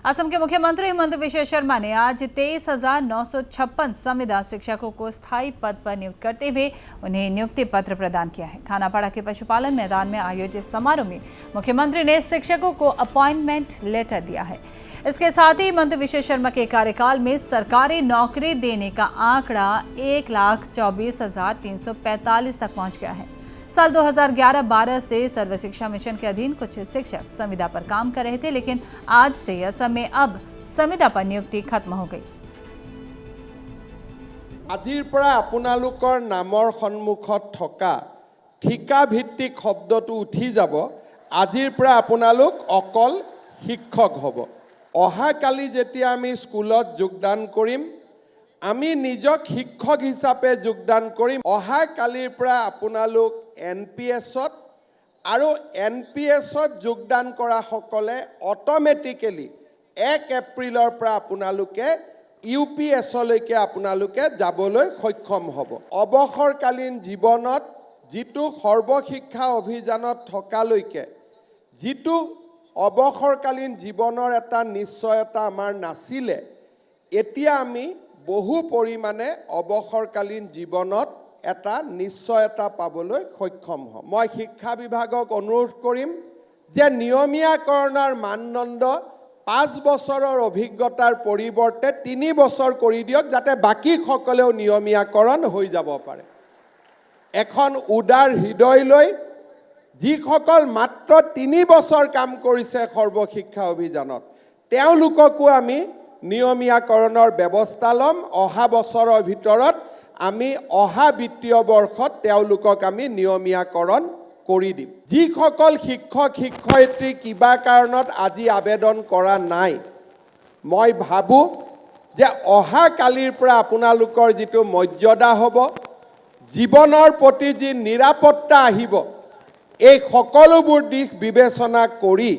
असम के मुख्यमंत्री हेमंत बिश्व शर्मा ने आज 23,956 संविदा शिक्षकों को स्थायी पद पर नियुक्त करते हुए उन्हें नियुक्ति पत्र प्रदान किया है। खानापाड़ा के पशुपालन मैदान में आयोजित समारोह में मुख्यमंत्री ने शिक्षकों को अपॉइंटमेंट लेटर दिया है। इसके साथ ही हेमंत बिश्व शर्मा के कार्यकाल में सरकारी नौकरी देने का आंकड़ा 1,24,345 तक पहुंच गया है। साल 2011-12 से सर्व शिक्षा मिशन के अधीन कुछ शिक्षक संविदा पर काम कर रहे थे, लेकिन आज से असम में अब संविदा पर नियुक्ति खत्म हो गई। আজিৰ পৰা আপোনালোকৰ নামৰ সন্মুখত থকা ঠিকা ভিত্তিক শব্দটো উঠি যাব। আজিৰ পৰা আপোনালোক অকল শিক্ষক হ'ব। অহাকালি যেতিয়া আমি স্কুলত যোগদান কৰিম, আমি নিজক শিক্ষক হিচাপে যোগদান কৰিম। অহাকালিৰ পৰা আপোনালোক NPS-ত আৰু NPS-ত যোগদান কৰা সকলে অটোমেটিক্যালি 1 এপ্ৰিলৰ পৰা আপোনালোকে UPS-লৈকে আপোনালোকে যাবলৈ সক্ষম হ'ব। অৱসৰকালীন জীৱনত যিটো সৰ্বশিক্ষা অভিযানত থকালৈকে যিটো অৱসৰকালীন জীৱনৰ এটা নিশ্চয়তা আমাৰ নাছিলে, এতিয়া আমি বহু পৰিমাণে অৱসৰকালীন জীৱনত এটা নিশ্চয়তা পাবলৈ সক্ষম হ'ম। মই শিক্ষা বিভাগক অনুৰোধ কৰিম যে নিয়মীয়াকৰণৰ মানদণ্ড 5 বছৰৰ অভিজ্ঞতাৰ পৰিৱৰ্তে 3 বছৰ কৰি দিয়ক, যাতে বাকী সকলেও নিয়মীয়াকৰণ হৈ যাব পাৰে। এখন উদাৰ হৃদয় লৈ যিসকল মাত্ৰ 3 বছৰ কাম কৰিছে সৰ্বশিক্ষা অভিযানত, তেওঁলোককো আমি নিয়মীয়াকৰণৰ ব্যৱস্থা ল'ম। অহা বছৰৰ ভিতৰত আমি অহা বিত্তীয় বৰ্ষত তেওঁলোকক আমি নিয়মীয়াকৰণ কৰি দিম। যিসকল শিক্ষক শিক্ষয়িত্ৰী কিবা কাৰণত আজি আবেদন কৰা নাই, মই ভাবোঁ যে অহাকালিৰ পৰা আপোনালোকৰ যিটো মৰ্যাদা হ'ব, জীৱনৰ প্ৰতি যি নিৰাপত্তা আহিব, এই সকলোবোৰ দিশ বিবেচনা কৰি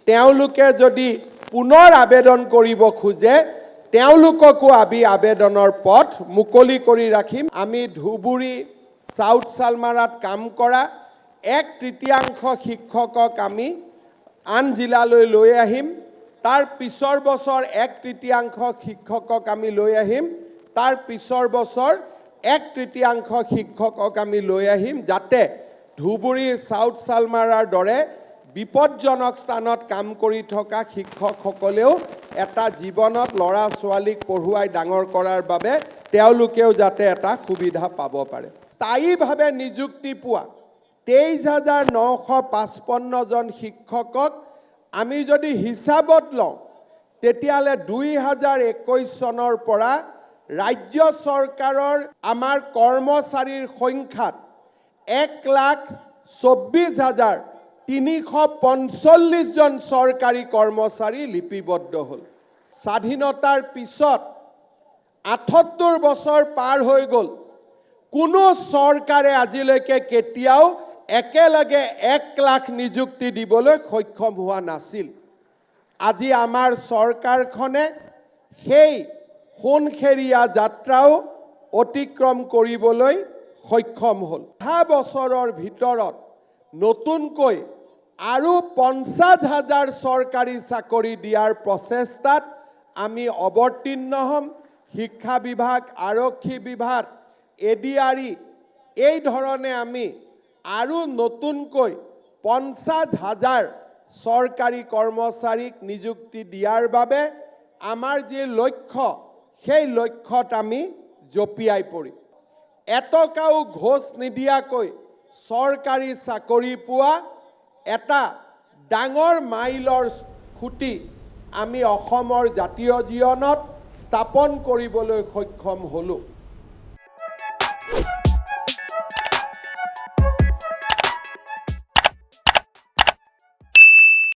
তেওঁলোকে যদি পুনৰ আবেদন কৰিব খোজে, তেওঁলোককো আমি আবেদনৰ পথ মুকলি কৰি ৰাখিম। আমি ধুবুৰী সাউথ সালমাৰাত কাম কৰা 1/3 শিক্ষকক আমি আন জিলালৈ লৈ আহিম। তাৰ পিছৰ বছৰ 1/3 শিক্ষকক আমি লৈ আহিম। তাৰ পিছৰ বছৰ 1/3 শিক্ষকক আমি লৈ আহিম, যাতে ধুবুৰী সাউথ সালমাৰাৰ দৰে বিপদজনক স্থানত কাম কৰি থকা শিক্ষকসকলেও এটা জীৱনত ল'ৰা ছোৱালীক পঢ়ুৱাই ডাঙৰ কৰাৰ বাবে তেওঁলোকেও যাতে এটা সুবিধা পাব পাৰে। স্থায়ীভাৱে নিযুক্তি পোৱা 23,955 জন শিক্ষকক আমি যদি হিচাপত লওঁ, তেতিয়াহ'লে 2021 চনৰ পৰা ৰাজ্য চৰকাৰৰ আমাৰ কৰ্মচাৰীৰ সংখ্যাত 1,24,345 জন চৰকাৰী কৰ্মচাৰী লিপিবদ্ধ হ'ল। স্বাধীনতাৰ পিছত 78 বছৰ পাৰ হৈ গ'ল, কোনো চৰকাৰে আজিলৈকে কেতিয়াও একেলগে 1 লাখ নিযুক্তি দিবলৈ সক্ষম হোৱা নাছিল। আজি আমাৰ চৰকাৰখনে সেই সোণখেৰীয়া যাত্ৰাও অতিক্ৰম কৰিবলৈ সক্ষম হ'ল। 10 বছৰৰ ভিতৰত নতুনকৈ আৰু 50,000 চৰকাৰী চাকৰি দিয়াৰ প্ৰচেষ্টাত আমি অৱতীৰ্ণ হ'ম। শিক্ষা বিভাগ, আৰক্ষী বিভাগ, ADRE এই ধৰণে আমি আৰু নতুনকৈ 50,000 চৰকাৰী কৰ্মচাৰীক নিযুক্তি দিয়াৰ বাবে আমাৰ যি লক্ষ্য, সেই লক্ষ্যত আমি জঁপিয়াই পৰিম। এটকাও ঘোষ নিদিয়াকৈ চৰকাৰী চাকৰি পোৱা এটা ডাঙৰ মাইলৰ খুঁটি আমি অসমৰ জাতীয় জীৱনত স্থাপন কৰিবলৈ সক্ষম হ'লোঁ।